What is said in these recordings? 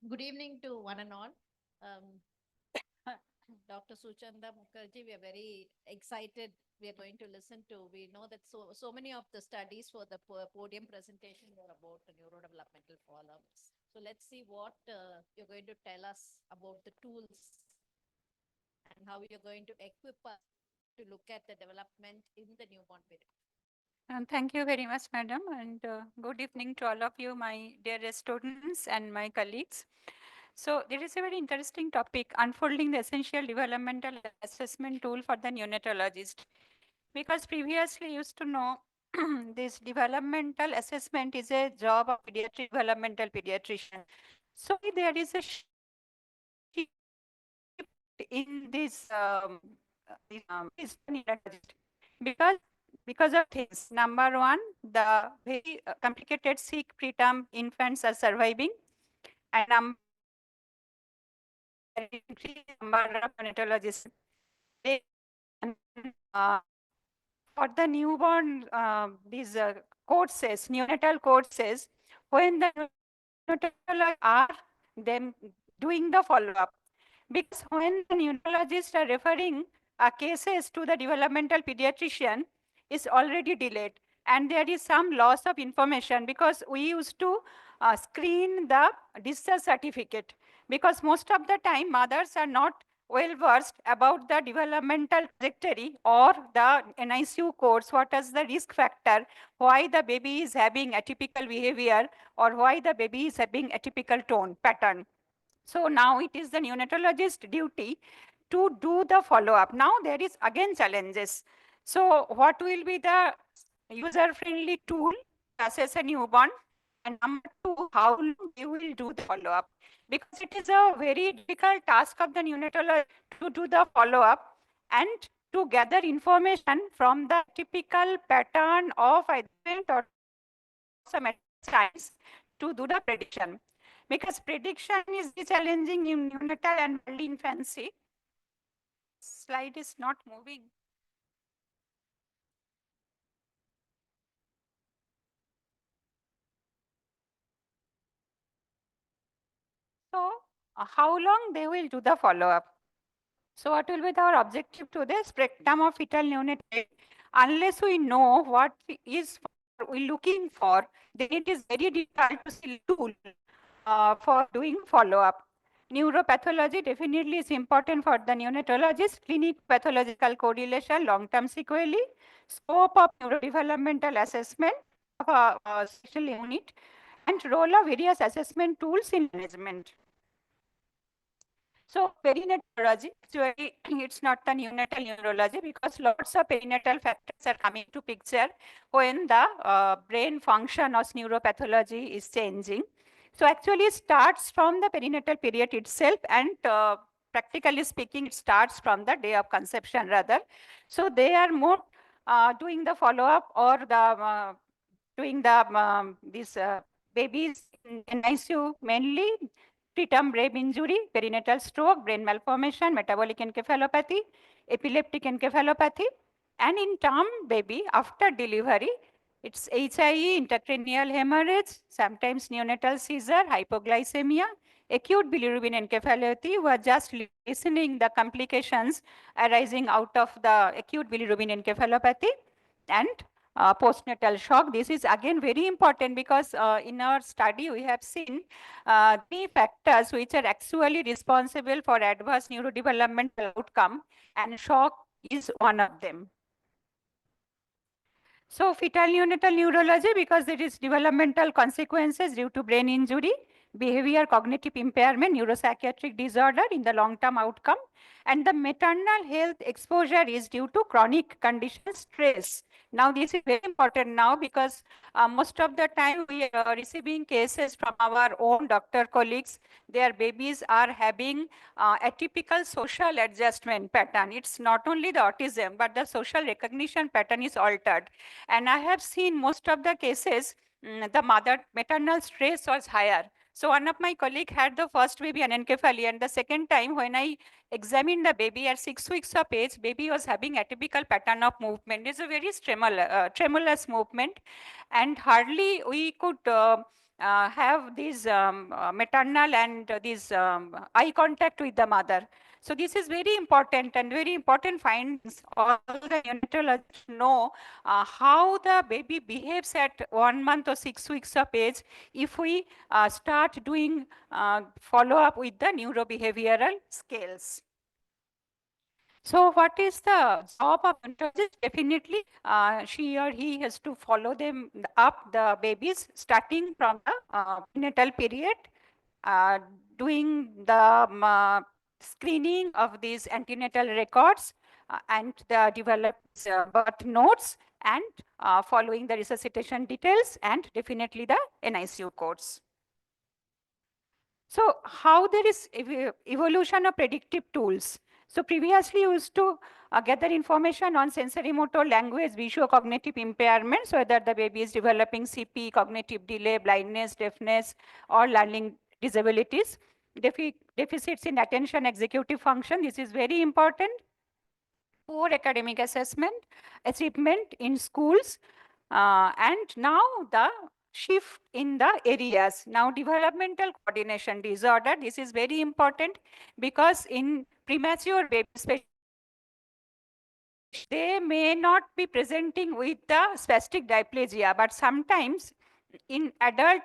Good evening to one and all. Dr. Suchanda Mukherjee, we are very excited. We are going to listen to. We know that so many of the studies for the podium presentation were about the neurodevelopmental follow-ups. So let's see what you're going to tell us about the tools and how you're going to equip us to look at the development in the newborn period. Thank you very much, madam, and good evening to all of you, my dear students and my colleagues. So there is a very interesting topic, unfolding the essential developmental assessment tool for the neonatologist. Because previously used to know this developmental assessment is a job of pediatric developmental pediatrician. So there is a shift in this neonatologist because because of things. Number one, the very complicated sick preterm infants are surviving, and number increased number of neonatologists. They, uh, for the newborn, these courses, neonatal courses, when the neonatologists are them doing the follow-up, because when the neonatologists are referring cases to the developmental pediatrician, is already delayed, and there is some loss of information because we used to screen the discharge certificate, because most of the time mothers are not well versed about the developmental trajectory or the NICU course, what is the risk factor, why the baby is having atypical behavior or why the baby is having atypical tone pattern. So now it is the neonatologist duty to do the follow-up. Now there is again challenges. So what will be the user-friendly tool to assess a newborn? And number two, how long you will do the follow-up? Because it is a very difficult task of the neonatologist to do the follow-up and to gather information from the typical pattern of event or some times to do the prediction. Because prediction is the challenging in neonatal and early infancy. Slide is not moving. So how long they will do the follow-up? So what will be our objective to the spectrum of fetal neonatal? Unless we know what is we looking for, then it is very difficult to select tool for doing follow-up. Neuropathology definitely is important for the neonatologist. Clinic pathological correlation, long-term sequelae, scope of neurodevelopmental assessment of a special unit, and role of various assessment tools in management. So perinatology, actually it's not the neonatal neurology because lots of perinatal factors are coming to picture when the brain function of neuropathology is changing. So actually it starts from the perinatal period itself, and practically speaking it starts from the day of conception rather. So they are more doing the follow-up or the doing the these babies in NICU mainly preterm brain injury, perinatal stroke, brain malformation, metabolic encephalopathy, epileptic encephalopathy, and in term baby after delivery, it's HIE, intracranial hemorrhage, sometimes neonatal seizure, hypoglycemia, acute bilirubin encephalopathy. We are just listening the complications arising out of the acute bilirubin encephalopathy, and postnatal shock. This is again very important because in our study we have seen three factors which are actually responsible for adverse neurodevelopmental outcome, and shock is one of them. So fetal neonatal neurology, because there is developmental consequences due to brain injury, behavior, cognitive impairment, neuropsychiatric disorder in the long-term outcome, and the maternal health exposure is due to chronic condition stress. Now this is very important now because most of the time we are receiving cases from our own doctor colleagues. Their babies are having atypical social adjustment pattern. It's not only the autism, but the social recognition pattern is altered. And I have seen most of the cases, the maternal stress was higher. So one of my colleague had the first baby anencephaly, and the second time when I examined the baby at 6 weeks of age, baby was having atypical pattern of movement. It's a very tremulous movement, and hardly we could have this maternal and this eye contact with the mother. So this is very important and very important findings. All the neonatologists know how the baby behaves at 1 month or 6 weeks of age if we start doing follow-up with the neurobehavioral scales. So what is the job of neonatologist? Definitely, she or he has to follow them up the babies starting from the prenatal period, uh, doing the screening of these antenatal records and the developed birth notes and following the resuscitation details and definitely the NICU codes. So how there is evolution of predictive tools. So previously used to gather information on sensory motor, language, visual cognitive impairments, whether the baby is developing CP, cognitive delay, blindness, deafness, or learning disabilities. Deficits in attention executive function, this is very important. Poor academic assessment, achievement in schools, and now the shift in the areas. Now developmental coordination disorder, this is very important because in premature babies, they may not be presenting with the spastic diplegia, but sometimes in adult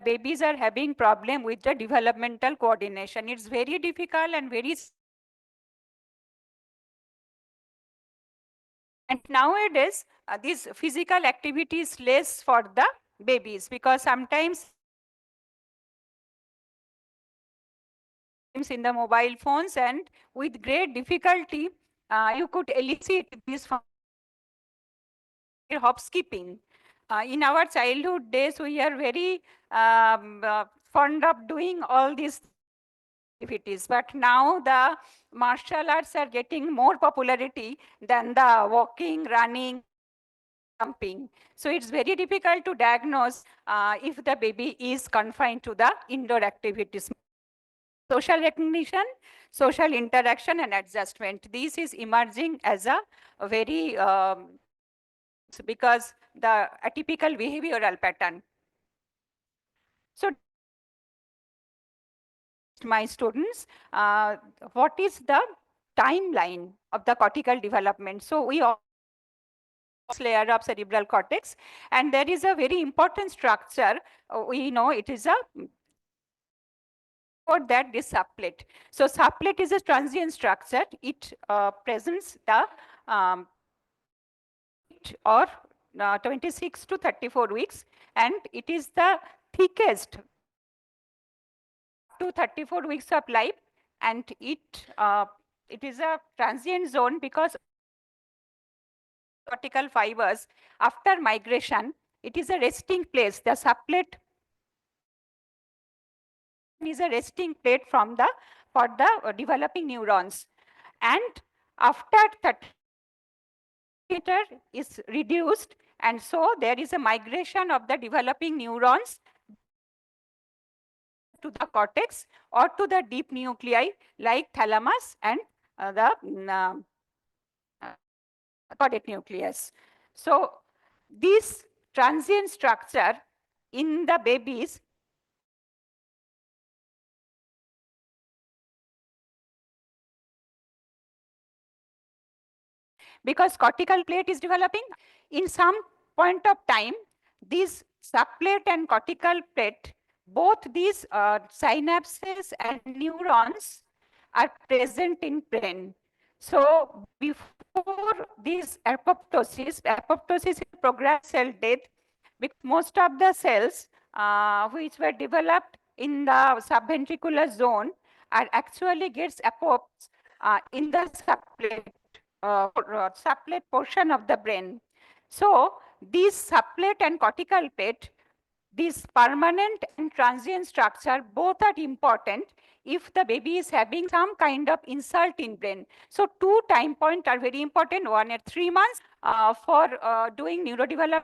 babies are having problem with the developmental coordination. It's very difficult and very. And nowadays, this physical activity is less for the babies because sometimes in the mobile phones and with great difficulty, you could elicit this from hop skipping. In our childhood days, we are very fond of doing all these activities, but now the martial arts are getting more popularity than the walking, running, jumping. So it's very difficult to diagnose if the baby is confined to the indoor activities. Social recognition, social interaction and adjustment. This is emerging as a very, because the atypical behavioral pattern. So my students, what is the timeline of the cortical development? So we all layer of cerebral cortex, and there is a very important structure. We know it is a for that this subplate. So subplate is a transient structure. It presents the or 26 to 34 weeks, and it is the thickest to 34 weeks of life, and it is a transient zone because cortical fibers after migration, it is a resting place. The subplate is a resting plate from the for the developing neurons, and after 30 is reduced, and so there is a migration of the developing neurons to the cortex or to the deep nuclei like thalamus and the caudate nucleus. So this transient structure in the babies because cortical plate is developing. In some point of time, these subplate and cortical plate, both these synapses and neurons are present in brain. So before this apoptosis is programmed cell death, because most of the cells which were developed in the subventricular zone are actually gets apopts in the subplate portion of the brain. So these subplate and cortical plate, this permanent and transient structure, both are important if the baby is having some kind of insult in brain. So two time points are very important, one at 3 months for doing neurodevelopment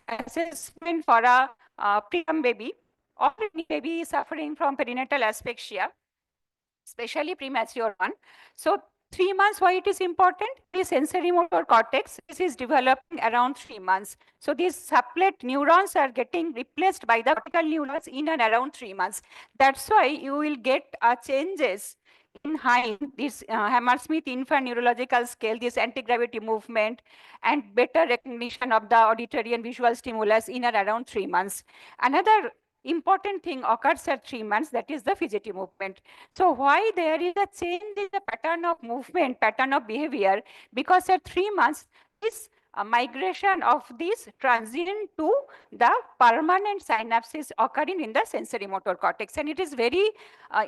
assessment for a preterm baby or any baby suffering from perinatal asphyxia, especially premature one. So 3 months, why it is important? The sensory motor cortex, this is developing around 3 months. So these sublet neurons are getting replaced by the cortical neurons in and around 3 months. That's why you will get changes in Hind, this Hammersmith Infant Neurological Scale, this anti-gravity movement, and better recognition of the auditory and visual stimulus in and around 3 months. Another important thing occurs at 3 months, that is the fidgety movement. So why there is a change in the pattern of movement, pattern of behavior? Because at 3 months, this migration of this transient to the permanent synapses occurring in the sensory motor cortex. And it is very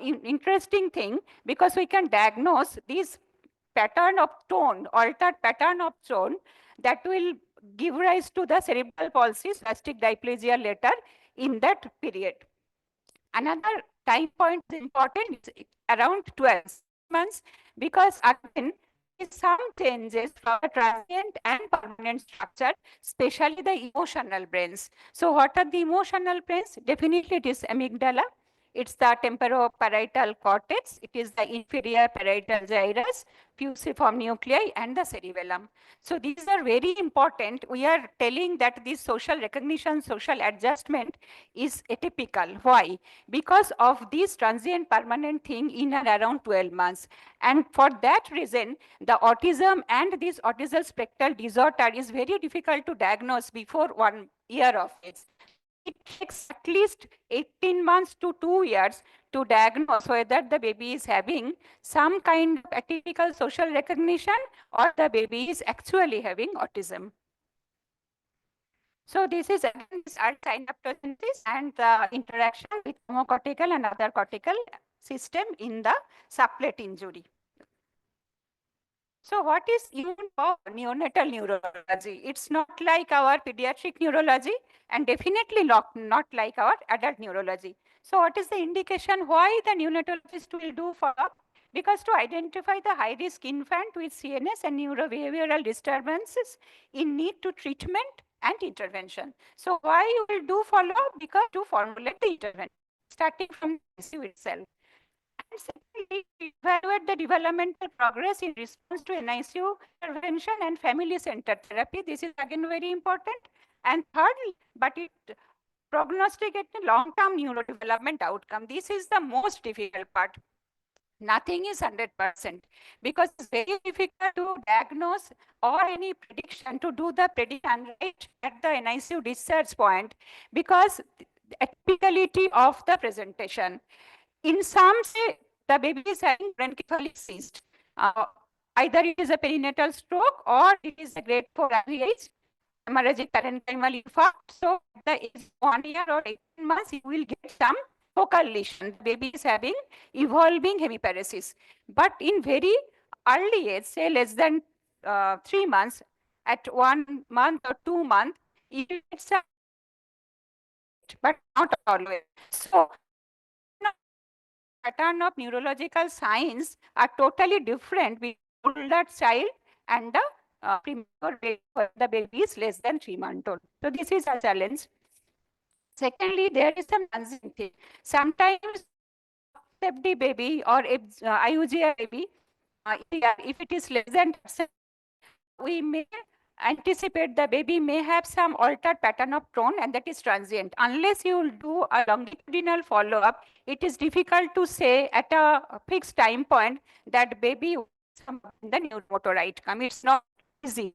interesting thing, because we can diagnose this pattern of tone, altered pattern of tone, that will give rise to the cerebral palsy, spastic diplegia later in that period. Another time point is important, is around 12 months, because again, some changes from the transient and permanent structure, especially the emotional brains. So what are the emotional brains? Definitely it is amygdala. It's the temporoparietal cortex. It is the inferior parietal gyrus, fusiform nuclei, and the cerebellum. So these are very important. We are telling that this social recognition, social adjustment is atypical. Why? Because of this transient permanent thing in and around 12 months. And for that reason, the autism and this autism spectral disorder is very difficult to diagnose before 1 year of age. It takes at least 18 months to 2 years to diagnose whether the baby is having some kind of atypical social recognition or the baby is actually having autism. So this is again this synaptogenesis and the interaction with homocortical and other cortical system in the sublet injury. So what is neonatal neurology? It's not like our pediatric neurology, and definitely not like our adult neurology. So what is the indication why the neonatologist will do follow-up? Because to identify the high-risk infant with CNS and neurobehavioral disturbances in need to treatment and intervention. So why you will do follow-up? Because to formulate the intervention, starting from ICU itself. And secondly, evaluate the developmental progress in response to NICU intervention and family-centered therapy. This is again very important. And thirdly, but it prognosticate the long-term neurodevelopment outcome. This is the most difficult part. Nothing is 100%, because it's very difficult to diagnose or any prediction, to do the prediction right at the NICU discharge point, because the atypicality of the presentation. In some say the baby is having bronchocephalic cyst. Either it is a perinatal stroke or it is a grade 4 IVH, hemorrhagic parenchymal infarct. So the age 1 year or 18 months, you will get some focal lesion. The baby is having evolving hemiparesis. But in very early age, say less than 3 months, at 1 month or 2 months, it gets a, but not always. So pattern of neurological signs are totally different with older child and the premature baby, the baby is less than 3 months old. So this is a challenge. Secondly, there is some transient thing. Sometimes FD baby or IUGR baby, if it is less than, we may anticipate the baby may have some altered pattern of tone, and that is transient. Unless you will do a longitudinal follow-up, it is difficult to say at a fixed time point that baby will have the neuromotor outcome. It's not easy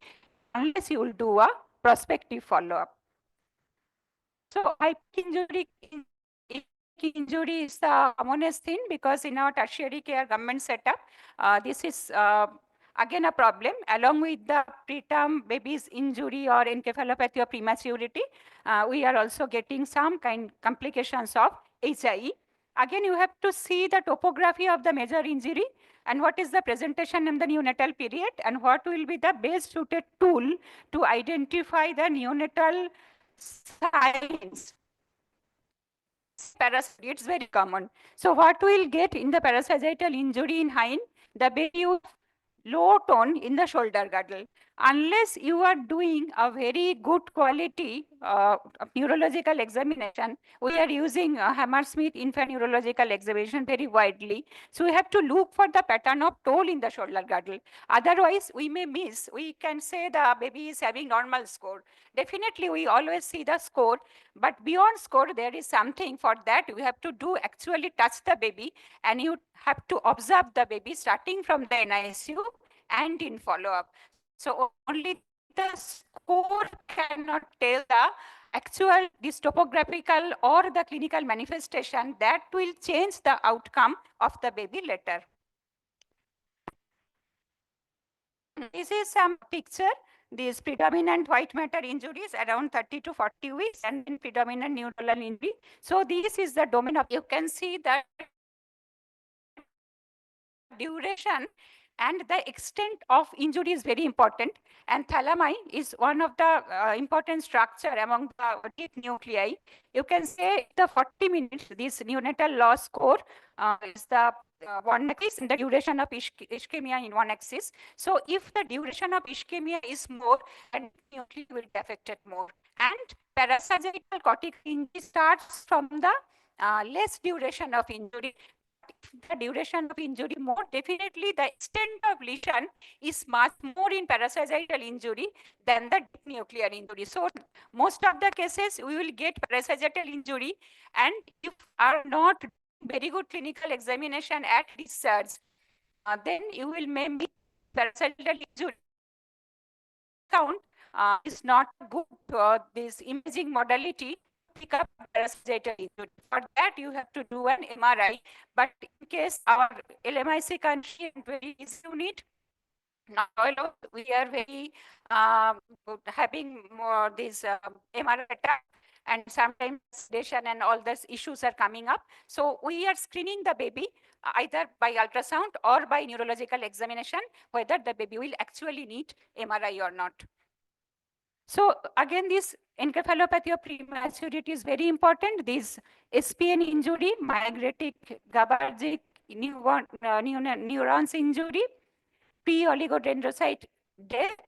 unless you will do a prospective follow-up. So hyperinjury injury is the commonest thing, because in our tertiary care government setup, this is again a problem, along with the preterm baby's injury or encephalopathy or prematurity. We are also getting some complications of HIE. Again, you have to see the topography of the major injury and what is the presentation in the neonatal period, and what will be the best suited tool to identify the neonatal signs. Parasite, it's very common. So what we'll get in the parasagittal injury in hind, the baby with low tone in the shoulder girdle. unless you are doing a very good quality of neurological examination, we are using Hammersmith infant neurological examination very widely. So we have to look for the pattern of toll in the shoulder girdle. Otherwise, we may miss. We can say the baby is having normal score. Definitely, we always see the score, but beyond score, there is something. For that, we have to do actually touch the baby, and you have to observe the baby starting from the NICU and in follow-up. So only the score cannot tell the actual this topographical or the clinical manifestation that will change the outcome of the baby later. This is some picture. These predominant white matter injuries around 30 to 40 weeks, and then predominant neuronal injury. So this is the domain of, you can see that duration and the extent of injury is very important. And thalami is one of the important structure among the deep nuclei. You can say the 40 minutes, this neonatal loss score is the one axis and the duration of ischemia in one axis. So if the duration of ischemia is more, then nuclei will be affected more. And parasagittal cortical injury starts from the less duration of injury. The duration of injury more, definitely the extent of lesion is much more in parasagittal injury than the deep nuclear injury. So most of the cases we will get parasagittal injury, and if are not very good clinical examination at research, then you will maybe parasagittal injury count is not good. This imaging modality pick up parasagittal injury. For that, you have to do an MRI. But in case our LMIC country and very easy unit, now we are very having more this MRI attack, and sometimes sedation and all these issues are coming up. So we are screening the baby either by ultrasound or by neurological examination, whether the baby will actually need MRI or not. So again, this encephalopathy of prematurity is very important. This SPN injury, myagretic GABAergic neurons injury, pre-oligodendrocyte death,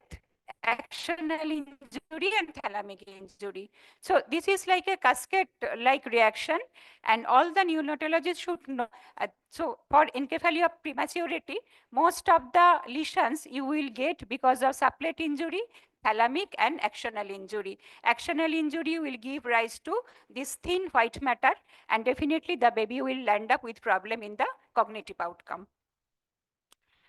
axonal injury, and thalamic injury. So this is like a cascade-like reaction, and all the neonatologists should know. So for encephaly of prematurity, most of the lesions you will get because of supplet injury, thalamic and axonal injury. Axonal injury will give rise to this thin white matter, and definitely the baby will end up with problem in the cognitive outcome.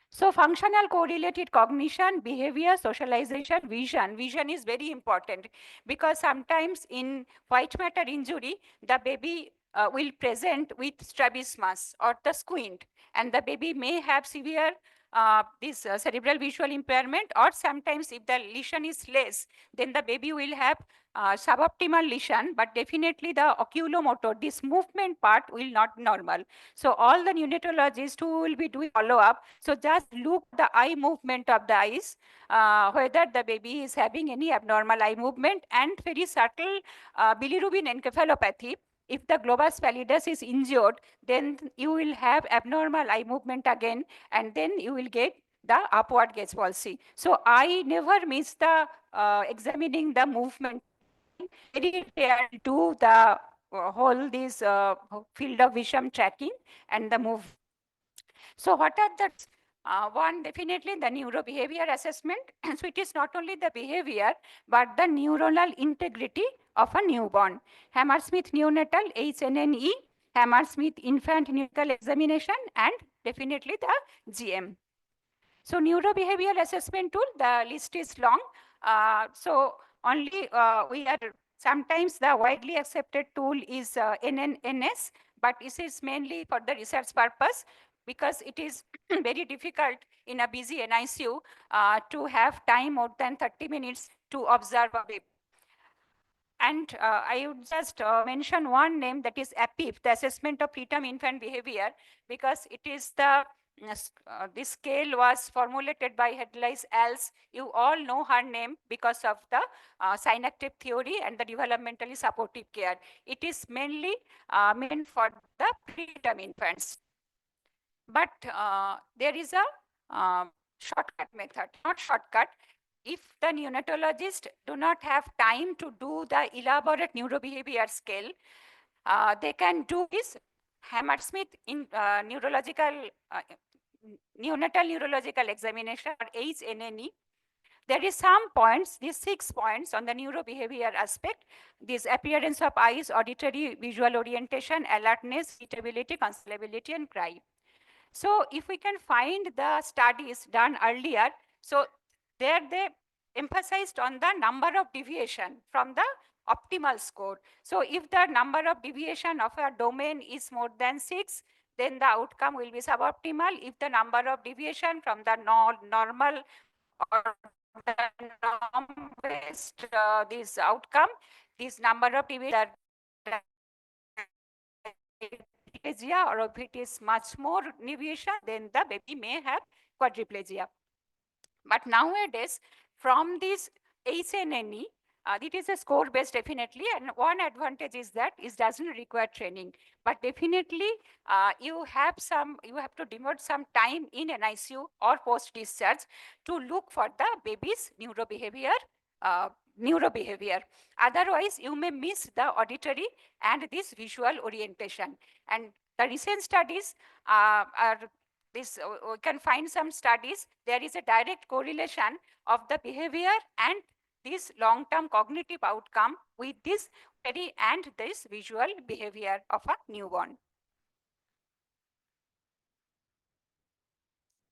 So functional correlated cognition, behavior, socialization, vision. Vision is very important because sometimes in white matter injury, the baby will present with strabismus or the squint, and the baby may have severe this cerebral visual impairment, or sometimes if the lesion is less, then the baby will have suboptimal lesion, but definitely the oculomotor, this movement part will not normal. So all the neonatologists who will be doing follow-up, so just look the eye movement of the eyes, whether the baby is having any abnormal eye movement, and very subtle bilirubin encephalopathy. If the globus pallidus is injured, then you will have abnormal eye movement again, and then you will get the upward gaze palsy. So I never miss the examining the movement. Very rare to do the whole this field of vision tracking and the move. So what are the one, definitely the neurobehavior assessment. So it is not only the behavior, but the neuronal integrity of a newborn. Hammersmith neonatal, HNNE, Hammersmith infant neonatal examination, and definitely the GM. So neurobehavioral assessment tool, the list is long. So only we are, sometimes the widely accepted tool is NNNS, but this is mainly for the research purpose, because it is very difficult in a busy NICU to have time more than 30 minutes to observe a baby. And I would just mention one name, that is APIF, the Assessment of Preterm Infant Behavior, because it is the this scale was formulated by Hedleys Els. You all know her name because of the synaptic theory and the developmentally supportive care. It is mainly meant for the preterm infants. But there is a shortcut method, not shortcut. if the neonatologist do not have time to do the elaborate neurobehavior scale, they can do this Hammersmith in neurological neonatal neurological examination or HNNE. There is some points, these 6 points on the neurobehavior aspect, this appearance of eyes, auditory, visual orientation, alertness, irritability, consolability, and cry. So if we can find the studies done earlier, so there they emphasized on the number of deviation from the optimal score. So if the number of deviation of a domain is more than 6, then the outcome will be suboptimal. If the number of deviation from the normal or the norm-based this outcome, this number of deviation or if it is much more deviation, then the baby may have quadriplegia. But nowadays, from this HNNE, it is a score based definitely, and one advantage is that it doesn't require training. But definitely, you have to devote some time in NICU or post discharge to look for the baby's neurobehavior. Otherwise, you may miss the auditory and this visual orientation. And the recent studies are this, we can find some studies, there is a direct correlation of the behavior and this long-term cognitive outcome with this auditory and this visual behavior of a newborn.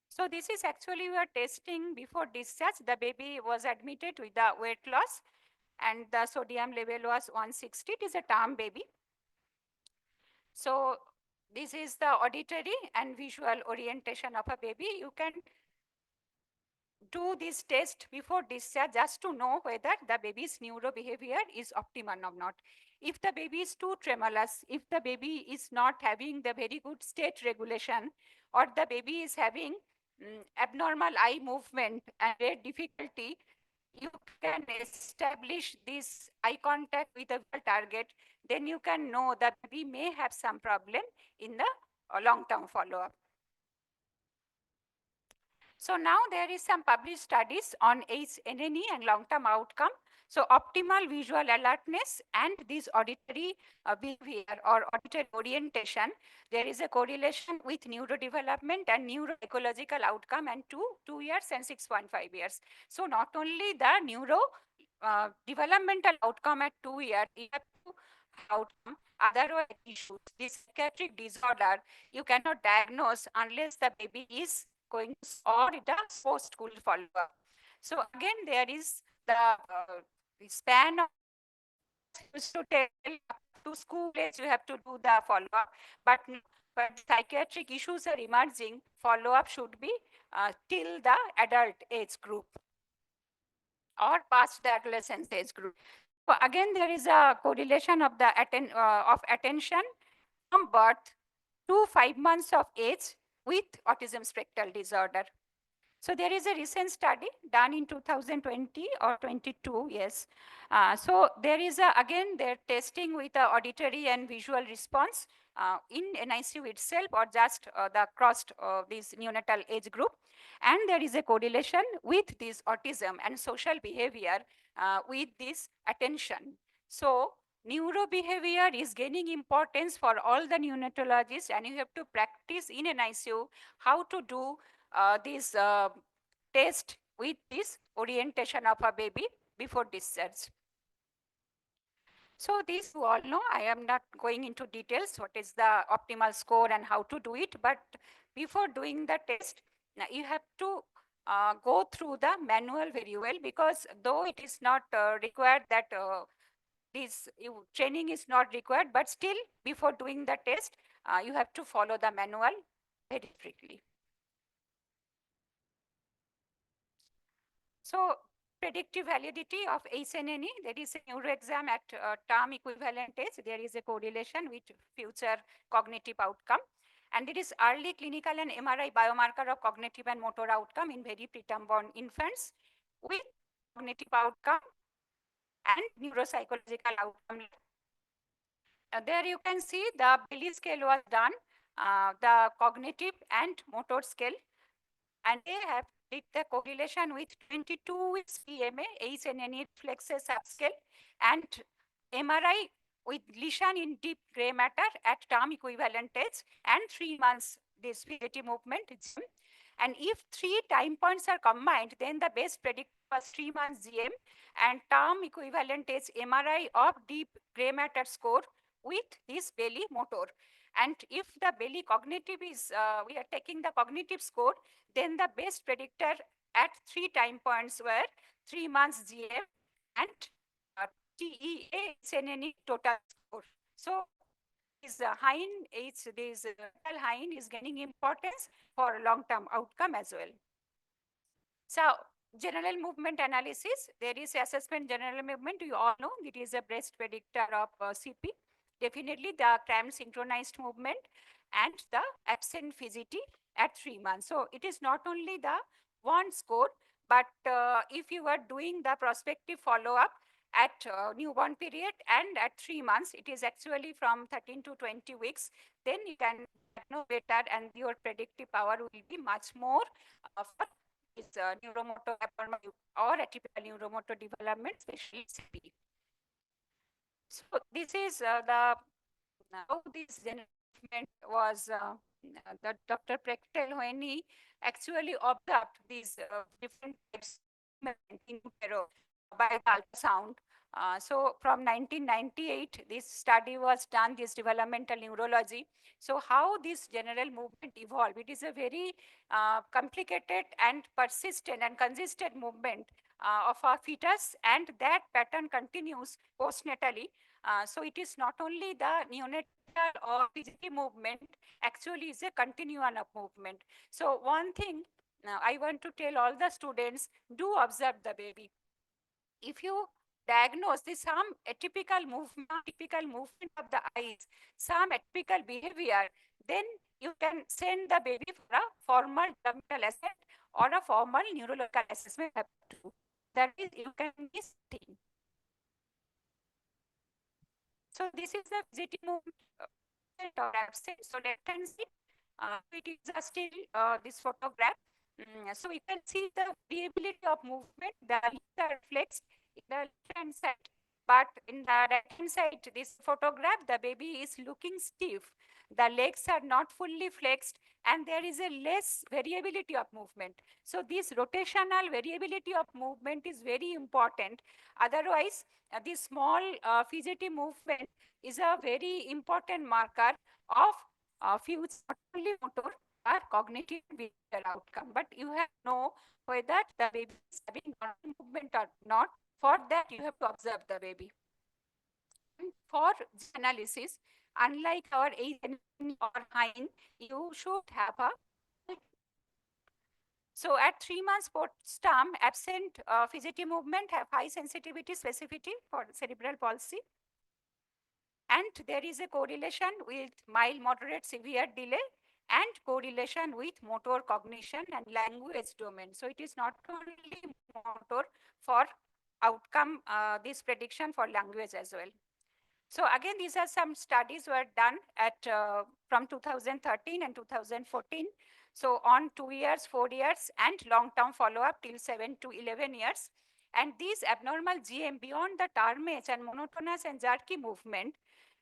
So this is actually we are testing before discharge. The baby was admitted with the weight loss and the sodium level was 160. It is a term baby. So this is the auditory and visual orientation of a baby. You can do this test before discharge just to know whether the baby's neurobehavior is optimal or not. If the baby is too tremulous, if the baby is not having the very good state regulation, or the baby is having abnormal eye movement and rare difficulty, you can establish this eye contact with a target, then you can know that we may have some problem in the long-term follow-up. So now there is some published studies on HNNE and long-term outcome. So optimal visual alertness and this auditory behavior or auditory orientation, there is a correlation with neurodevelopment and neuroecological outcome and 2 years and 6.5 years. So not only the neuro developmental outcome at 2 years, you have to outcome, otherwise issues, this psychiatric disorder, you cannot diagnose unless the baby is going to, or it does post-school follow-up. So again, there is the span of to tell to school age you have to do the follow-up, but when psychiatric issues are emerging, follow-up should be till the adult age group or past the adolescence age group. So again, there is a correlation of the attention from birth to 5 months of age with autism spectral disorder. So there is a recent study done in 2020 or 22, yes. So there is again, they're testing with the auditory and visual response in NICU itself or just the crossed this neonatal age group. And there is a correlation with this autism and social behavior with this attention. So neurobehavior is gaining importance for all the neonatologists, and you have to practice in NICU how to do this test with this orientation of a baby before discharge. So this you all know, I am not going into details what is the optimal score and how to do it, but before doing the test, you have to go through the manual very well, because though it is not required that this training is not required, but still before doing the test, you have to follow the manual very strictly. So predictive validity of HNNE, there is a neuro exam at term equivalent age. There is a correlation with future cognitive outcome. And there is early clinical and MRI biomarker of cognitive and motor outcome in very preterm born infants with cognitive outcome and neuropsychological outcome. There you can see the Bailey scale was done, the cognitive and motor scale, and they have did the correlation with 22 weeks PMA, HNNE reflexes subscale, and MRI with lesion in deep gray matter at term equivalent age, and 3 months this PAT movement. And if 3 time points are combined, then the best predictor was 3 months GM and term equivalent age MRI of deep gray matter score with this belly motor. And if the belly cognitive is, we are taking the cognitive score, then the best predictor at 3 time points were 3 months GM and TEA SNNE total score. So this Hein is gaining importance for long-term outcome as well. So general movement analysis, there is assessment general movement. You all know it is a best predictor of CP. Definitely the crammed synchronized movement and the absent fidgety at 3 months. So it is not only the one score, but if you are doing the prospective follow-up at newborn period and at 3 months, it is actually from 13 to 20 weeks, then you can know better and your predictive power will be much more for is neuromotor abnormal or atypical neuromotor development, especially CP. So this is the how this development was the Dr. Prechtel when he actually observed these different types of movement in utero by the ultrasound. So from 1998, this study was done, this developmental neurology. So how this general movement evolved, it is a very complicated and persistent and consistent movement of a fetus, and that pattern continues postnatally. So it is not only the neonatal or physical movement, actually is a continuum of movement. So one thing I want to tell all the students, do observe the baby. If you diagnose this some atypical movement of the eyes, some atypical behavior, then you can send the baby for a formal developmental assessment or a formal neurological assessment. That is, you can miss thing. So this is the fidgety movement or absent. So left hand side, it is still this photograph. So you can see the variability of movement. The legs are flexed in the left hand side, but in the right hand side, this photograph, the baby is looking stiff. The legs are not fully flexed, and there is a less variability of movement. So this rotational variability of movement is very important. Otherwise, this small fidgety movement is a very important marker of future not only motor or cognitive behavioral outcome. But you have to know whether the baby is having normal movement or not. For that, you have to observe the baby. And for analysis, unlike our HNNE or Hein, you should have a so at 3 months post-term, absent fidgety movement have high sensitivity specificity for cerebral palsy. And there is a correlation with mild, moderate, severe delay and correlation with motor cognition and language domain. So it is not only motor for outcome, this prediction for language as well. So again, these are some studies were done at from 2013 and 2014. So on 2 years, 4 years, and long-term follow-up till 7 to 11 years. And these abnormal GM beyond the term age and monotonous and jerky movement,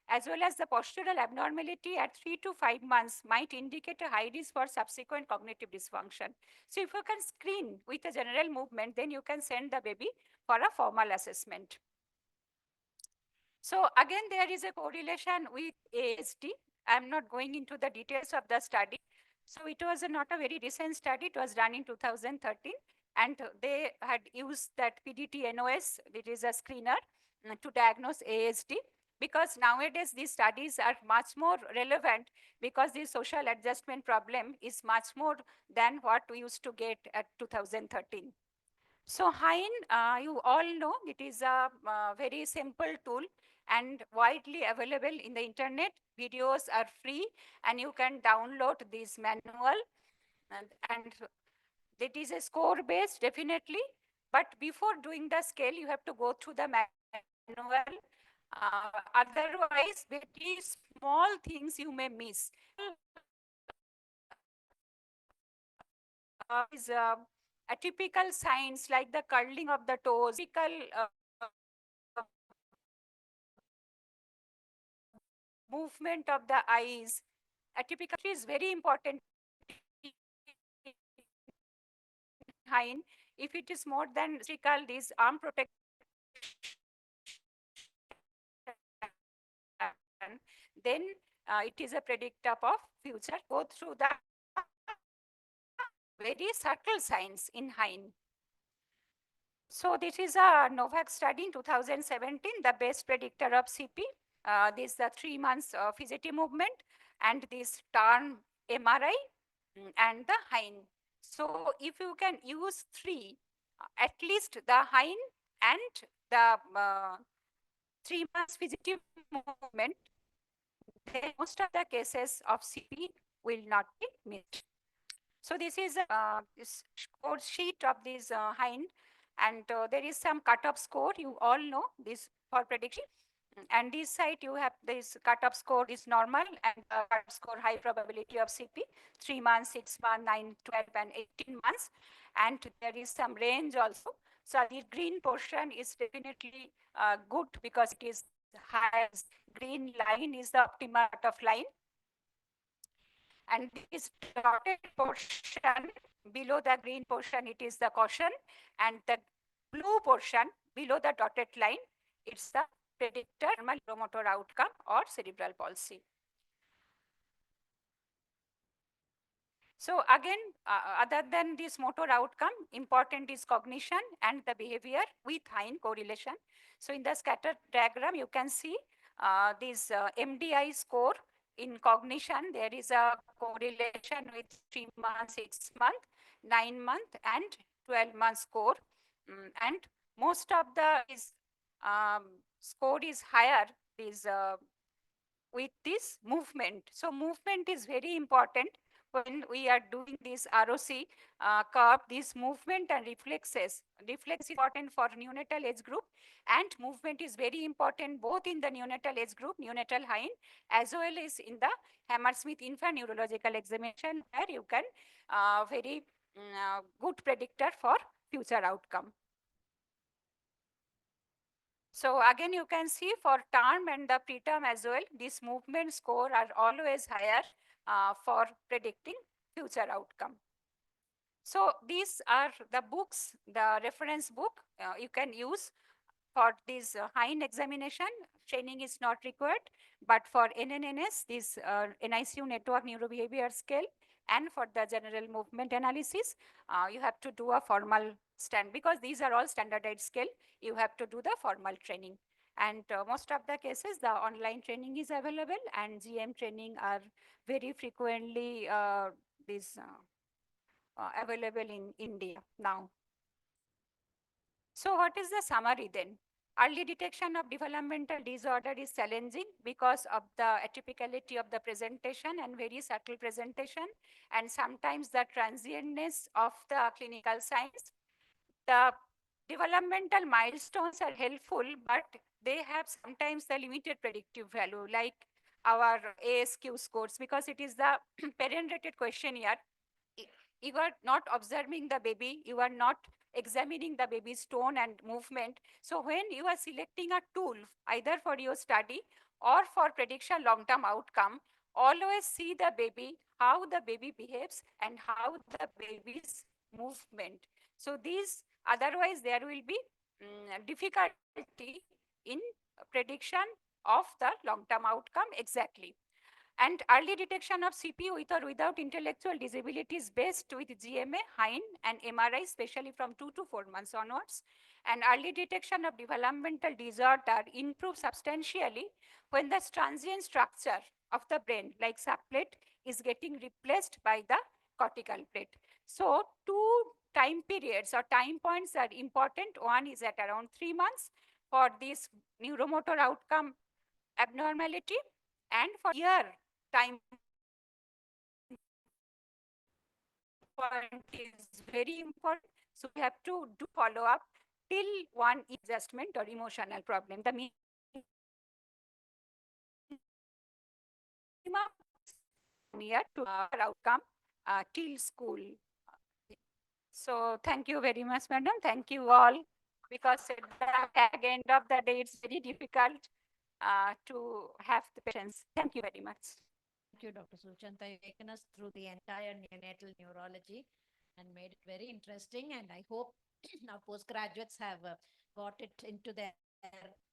as well as the postural abnormality at 3 to 5 months might indicate a high risk for subsequent cognitive dysfunction. So if you can screen with a general movement, then you can send the baby for a formal assessment. So again, there is a correlation with ASD. I'm not going into the details of the study. So it was not a very recent study. It was done in 2013. And they had used that PDT-NOS, it is a screener, to diagnose ASD. Because nowadays these studies are much more relevant because the social adjustment problem is much more than what we used to get at 2013. So Hein, you all know it is a very simple tool and widely available in the internet. Videos are free and you can download this manual, and it is a score based definitely. But before doing the scale, you have to go through the manual. Otherwise, very small things you may miss. Is atypical signs like the curling of the toes, typical movement of the eyes, atypical is very important hind. If it is more than symmetrical, this arm protection, then it is a predictor of future. Go through the very subtle signs in hind. So this is a Novak study in 2017, the best predictor of CP. This is the 3 months fidgety movement and this turn MRI and the hind. So if you can use three, at least the hind and the 3 months fidgety movement, then most of the cases of CP will not be missed. So this is this score sheet of this hind, and there is some cutoff score. You all know this for prediction. And this side you have this cutoff score is normal and cutoff score high probability of CP, 3 months, 6 months, 9, 12, and 18 months. And there is some range also. So the green portion is definitely good because it is high. Green line is the optimal cutoff line. And this dotted portion below the green portion, it is the caution, and the blue portion below the dotted line, it's the predictor motor outcome or cerebral palsy. So again, other than this motor outcome, important is cognition and the behavior with hind correlation. So in the scatter diagram, you can see this MDI score in cognition. There is a correlation with 3 months, 6 months, 9 months, and 12 month score. And most of the score is higher with this movement. So movement is very important when we are doing this ROC curve, this movement and reflexes. Reflex is important for neonatal age group, and movement is very important both in the neonatal age group, neonatal hind, as well as in the Hammersmith infant neurological examination, where you can very good predictor for future outcome. So again, you can see for term and the preterm as well, these movement score are always higher for predicting future outcome. So these are the books, the reference book you can use for this hind examination. Training is not required, but for NNNS, this NICU network neurobehavior scale, and for the general movement analysis, you have to do a formal because these are all standardized scale, you have to do the formal training. And most of the cases, the online training is available, and GM training are very frequently available in India now. So what is the summary then? Early detection of developmental disorder is challenging because of the atypicality of the presentation and very subtle presentation, and sometimes the transientness of the clinical signs. The developmental milestones are helpful, but they have sometimes the limited predictive value, like our ASQ scores, because it is the parent-rated questionnaire. You are not observing the baby, you are not examining the baby's tone and movement. So when you are selecting a tool, either for your study or for prediction long-term outcome, always see the baby, how the baby behaves and how the baby's movement. So these, otherwise there will be difficulty in prediction of the long-term outcome exactly. And early detection of CP with or without intellectual disability is best with GMA, hind, and MRI, especially from 2 to 4 months onwards. And early detection of developmental disorder improves substantially when the transient structure of the brain, like subplate, is getting replaced by the cortical plate. So 2 time periods or time points are important. One is at around 3 months for this neuromotor outcome abnormality, and for year time point is very important. So we have to do follow up till one adjustment or emotional problem. The minimum year to outcome till school. So thank you very much, madam. Thank you all, because at the end of the day, it's very difficult to have the patients. Thank you very much. Thank you, Dr. Suchanta. You've taken us through the entire neonatal neurology and made it very interesting. And I hope our postgraduates have got it into their